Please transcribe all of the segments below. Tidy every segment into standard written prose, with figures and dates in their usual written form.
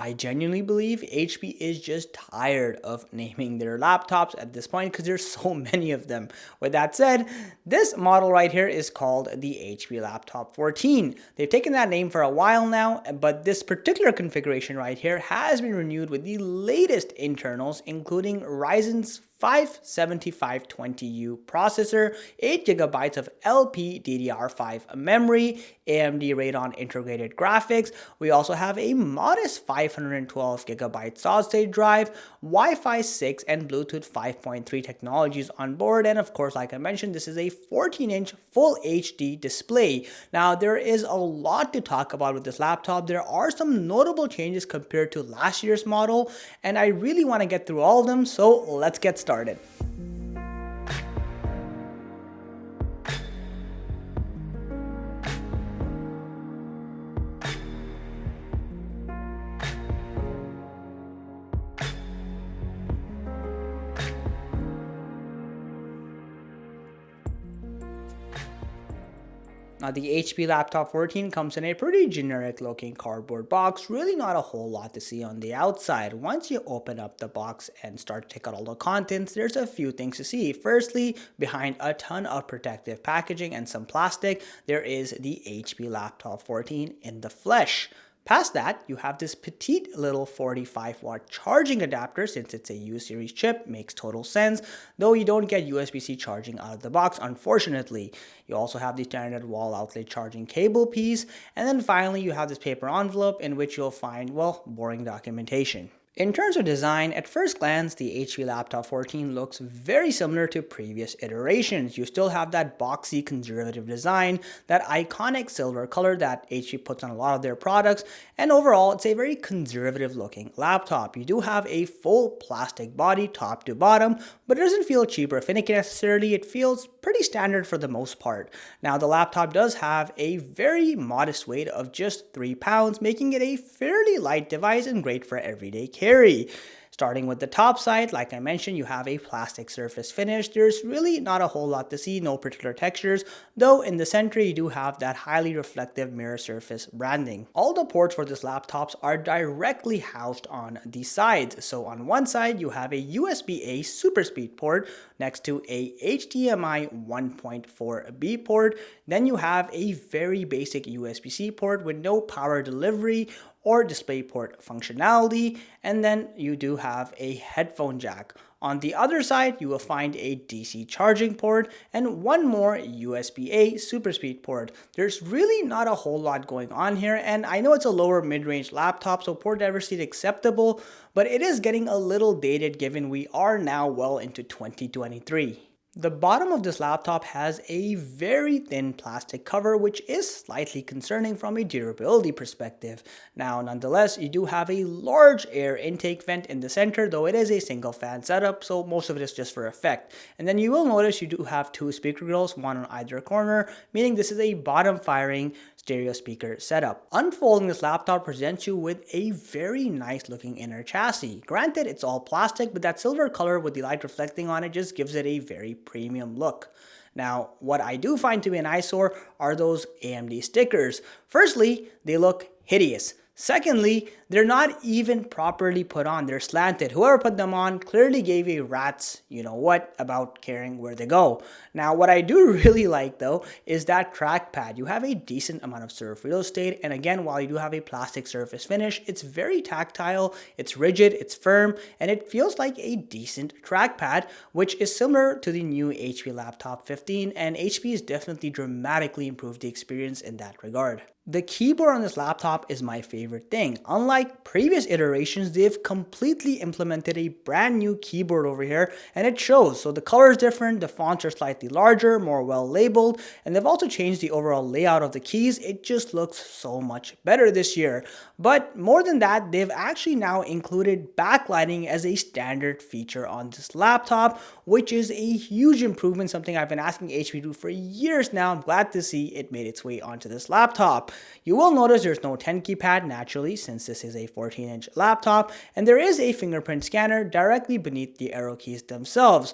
I genuinely believe HP is just tired of naming their laptops at this point because there's so many of them. With that said, this model right here is called the HP Laptop 14. They've taken that name for a while now, but this particular configuration right here has been renewed with the latest internals, including Ryzen's 5 7520U processor, 8 GB of LPDDR5 memory, AMD Radeon integrated graphics. We also have a modest 512 GB solid state drive, Wi-Fi 6 and Bluetooth 5.3 technologies on board, and of course, like I mentioned, this is a 14-inch full HD display. Now, there is a lot to talk about with this laptop. There are some notable changes compared to last year's model, and I really want to get through all of them, so let's get started. Now, the HP Laptop 14 comes in a pretty generic looking cardboard box, really not a whole lot to see on the outside. Once you open up the box and start to take out all the contents, there's a few things to see. Firstly, behind a ton of protective packaging and some plastic, there is the HP Laptop 14 in the flesh. Past that, you have this petite little 45-watt charging adapter. Since it's a U-series chip, makes total sense, though you don't get USB-C charging out of the box, unfortunately. You also have the standard wall outlet charging cable piece, and then finally you have this paper envelope in which you'll find, well, boring documentation. In terms of design, at first glance, the HP Laptop 14 looks very similar to previous iterations. You still have that boxy conservative design, that iconic silver color that HP puts on a lot of their products, and overall, it's a very conservative looking laptop. You do have a full plastic body top to bottom, but it doesn't feel cheap or finicky necessarily. It feels pretty standard for the most part. Now, the laptop does have a very modest weight of just 3 pounds, making it a fairly light device and great for everyday carry. Starting with the top side, like I mentioned, you have a plastic surface finish. There's really not a whole lot to see, no particular textures, though in the center you do have that highly reflective mirror surface branding. All the ports for this laptops are directly housed on the sides. So on one side, you have a USB-A super speed port next to a HDMI 1.4B port. Then you have a very basic USB-C port with no power delivery or DisplayPort functionality, and then you do have a headphone jack. On the other side, you will find a DC charging port and one more USB-A super speed port. There's really not a whole lot going on here, and I know it's a lower mid-range laptop, so port diversity is acceptable, but it is getting a little dated given we are now well into 2023. The bottom of this laptop has a very thin plastic cover, which is slightly concerning from a durability perspective. Now, nonetheless, you do have a large air intake vent in the center, though it is a single fan setup, so most of it is just for effect. And then you will notice you do have 2 speaker grills, one on either corner, meaning this is a bottom firing stereo speaker setup. Unfolding this laptop presents you with a very nice looking inner chassis. Granted, it's all plastic, but that silver color with the light reflecting on it just gives it a very premium look. Now, what I do find to be an eyesore are those AMD stickers. Firstly, they look hideous. Secondly, they're not even properly put on. They're slanted. Whoever put them on clearly gave a rat's you know what about caring where they go. Now, what I do really like though is that trackpad. You have a decent amount of surface real estate, and again, while you do have a plastic surface finish, it's very tactile, it's rigid, it's firm, and it feels like a decent trackpad, which is similar to the new HP Laptop 15, and HP has definitely dramatically improved the experience in that regard. The keyboard on this laptop is my favorite thing. Unlike previous iterations, they've completely implemented a brand new keyboard over here, and it shows. So the color is different, the fonts are slightly larger, more well labeled, and they've also changed the overall layout of the keys. It just looks so much better this year. But more than that, they've actually now included backlighting as a standard feature on this laptop, which is a huge improvement, something I've been asking HP to do for years now. I'm glad to see it made its way onto this laptop. You will notice there's no 10 keypad naturally, since this is a 14-inch laptop, and there is a fingerprint scanner directly beneath the arrow keys themselves.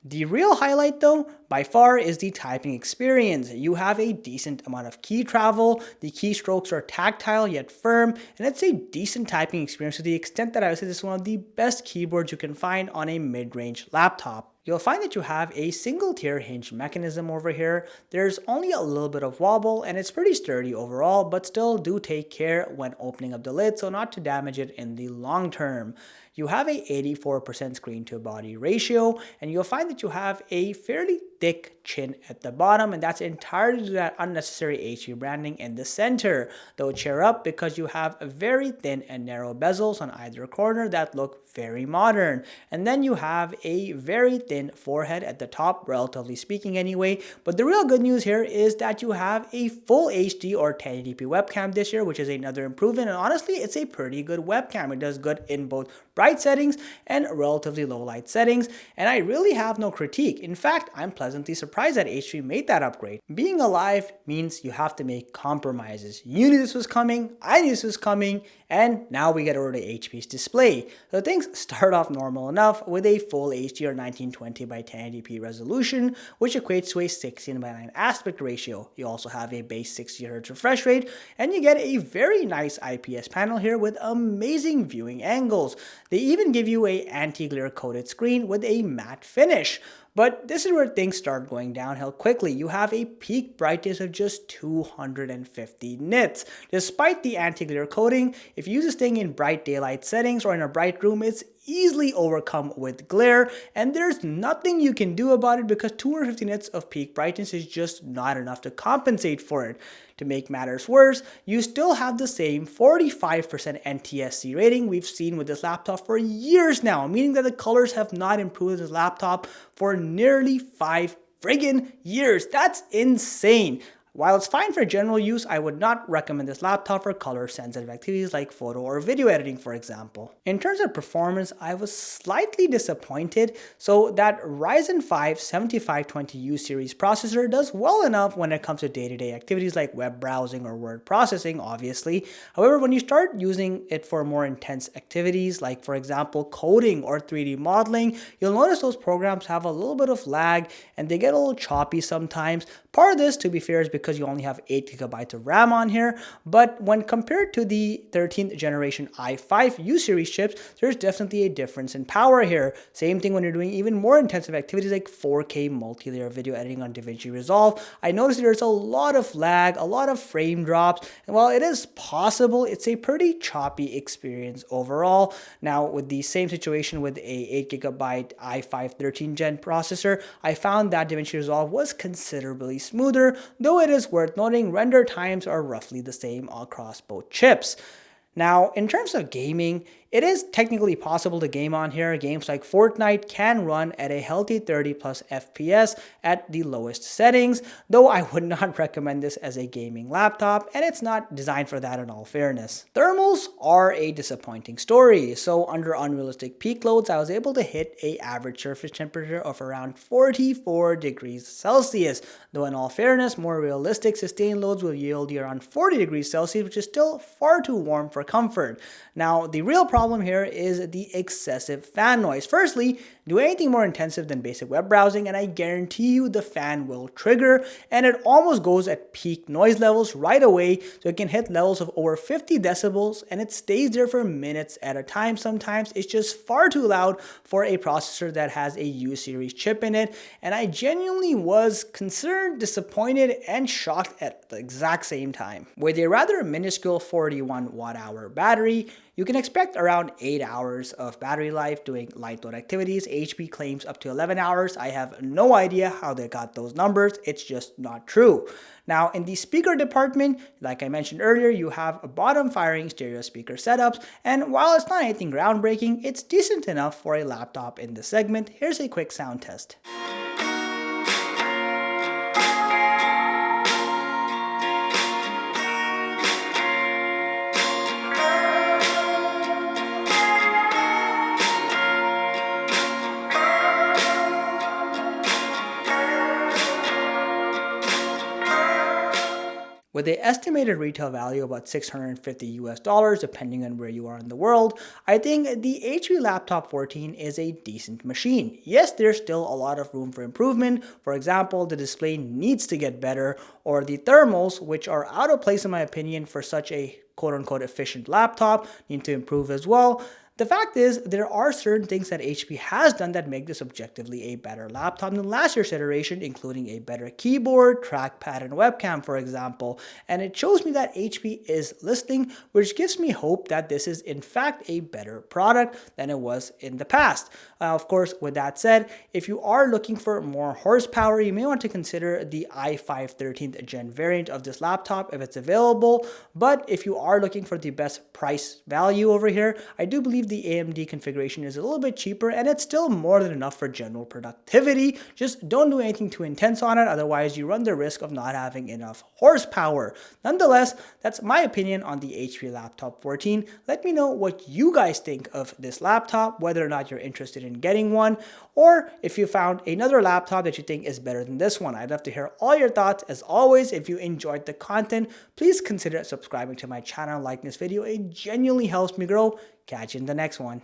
The real highlight though, by far, is the typing experience. You have a decent amount of key travel, the keystrokes are tactile yet firm, and it's a decent typing experience to the extent that I would say this is one of the best keyboards you can find on a mid-range laptop. You'll find that you have a single tier hinge mechanism over here. There's only a little bit of wobble and it's pretty sturdy overall, but still do take care when opening up the lid so not to damage it in the long term. You have a 84% screen to body ratio, and you'll find that you have a fairly thick chin at the bottom, and that's entirely due to that unnecessary HP branding in the center. Though cheer up, because you have very thin and narrow bezels on either corner that look very modern. And then you have a very thin forehead at the top, relatively speaking anyway. But the real good news here is that you have a full HD or 1080p webcam this year, which is another improvement. And honestly, it's a pretty good webcam. It does good in both bright settings and relatively low light settings. And I really have no critique. In fact, I'm pleasantly surprised that HP made that upgrade. Being alive means you have to make compromises. You knew this was coming, I knew this was coming, and now we get over to HP's display. So things start off normal enough with a full HD or 1920 by 1080p resolution, which equates to a 16:9 aspect ratio. You also have a base 60Hz refresh rate, and you get a very nice IPS panel here with amazing viewing angles. They even give you a anti-glare coated screen with a matte finish. But this is where things start going downhill quickly. You have a peak brightness of just 250 nits. Despite the anti-glare coating, if you use this thing in bright daylight settings or in a bright room, it's easily overcome with glare, and there's nothing you can do about it because 250 nits of peak brightness is just not enough to compensate for it. To make matters worse, you still have the same 45% NTSC rating we've seen with this laptop for years now, meaning that the colors have not improved this laptop for nearly 5 friggin' years. That's insane. While it's fine for general use, I would not recommend this laptop for color-sensitive activities like photo or video editing, for example. In terms of performance, I was slightly disappointed. So that Ryzen 5 7520U series processor does well enough when it comes to day-to-day activities like web browsing or word processing, obviously. However, when you start using it for more intense activities, like for example, coding or 3D modeling, you'll notice those programs have a little bit of lag and they get a little choppy sometimes. Part of this, to be fair, is because you only have 8GB of RAM on here, but when compared to the 13th generation i5 U series chips, there's definitely a difference in power here. Same thing when you're doing even more intensive activities like 4K multi-layer video editing on DaVinci Resolve. I noticed there's a lot of lag, a lot of frame drops, and while it is possible, it's a pretty choppy experience overall. Now, with the same situation with a 8GB i5 13th gen processor, I found that DaVinci Resolve was considerably smoother, though it is worth noting render times are roughly the same across both chips. Now, in terms of gaming, it is technically possible to game on here. Games like Fortnite can run at a healthy 30 plus FPS at the lowest settings, though I would not recommend this as a gaming laptop, and it's not designed for that in all fairness. Thermals are a disappointing story. So under unrealistic peak loads, I was able to hit an average surface temperature of around 44 degrees Celsius, though in all fairness, more realistic sustained loads will yield you around 40 degrees Celsius, which is still far too warm for comfort. Now, the real problem here is the excessive fan noise. Firstly, do anything more intensive than basic web browsing and I guarantee you the fan will trigger, and it almost goes at peak noise levels right away, so it can hit levels of over 50 decibels and it stays there for minutes at a time. Sometimes it's just far too loud for a processor that has a U series chip in it, and I genuinely was concerned, disappointed, and shocked at the exact same time. With a rather minuscule 41 watt-hour battery, you can expect around 8 hours of battery life doing light load activities. HP claims up to 11 hours. I have no idea how they got those numbers. It's just not true. Now, in the speaker department, like I mentioned earlier, you have bottom firing stereo speaker setups, and while it's not anything groundbreaking, it's decent enough for a laptop in the segment. Here's a quick sound test. with the estimated retail value about $650 depending on where you are in the world, I think the HP Laptop 14 is a decent machine. Yes, there's still a lot of room for improvement. For example, the display needs to get better, or the thermals, which are out of place in my opinion for such a quote-unquote efficient laptop, need to improve as well. The fact is, there are certain things that HP has done that make this objectively a better laptop than last year's iteration, including a better keyboard, trackpad, and webcam, for example. And it shows me that HP is listening, which gives me hope that this is in fact a better product than it was in the past. Of course, with that said, if you are looking for more horsepower, you may want to consider the i5 13th gen variant of this laptop if it's available. But if you are looking for the best price value over here, I do believe the AMD configuration is a little bit cheaper and it's still more than enough for general productivity. Just don't do anything too intense on it, otherwise you run the risk of not having enough horsepower. Nonetheless, that's my opinion on the HP Laptop 14. Let me know what you guys think of this laptop, whether or not you're interested in getting one, or if you found another laptop that you think is better than this one. I'd love to hear all your thoughts. As always, if you enjoyed the content, please consider subscribing to my channel, liking this video. It genuinely helps me grow. Catch you in the next one.